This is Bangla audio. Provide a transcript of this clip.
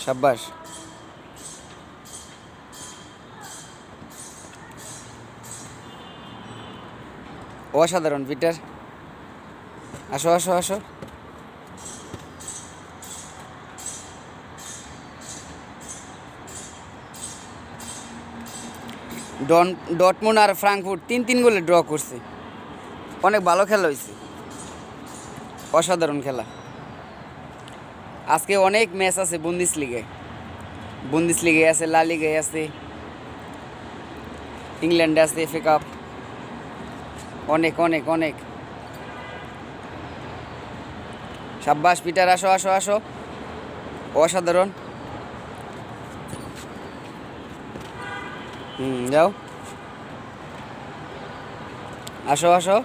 সাব্বাস। অসাধারণ পিটার। আসো আসো আসো। ডটমুন্ড আর ফ্রাঙ্কফুর্ট 3-3 গোলে ড্র করছে। অনেক ভালো খেলা হয়েছে, অসাধারণ খেলা। আজকে অনেক ম্যাচ আছে বুন্দেসলিগায় আছে, লা লিগায় আছে, ইংল্যান্ডে আছে এফএ কাপ। অনেক অনেক অনেক। সাব্বাস পিটার, আসো আসো আসো। অসাধারণ। যাও, আসো আসো।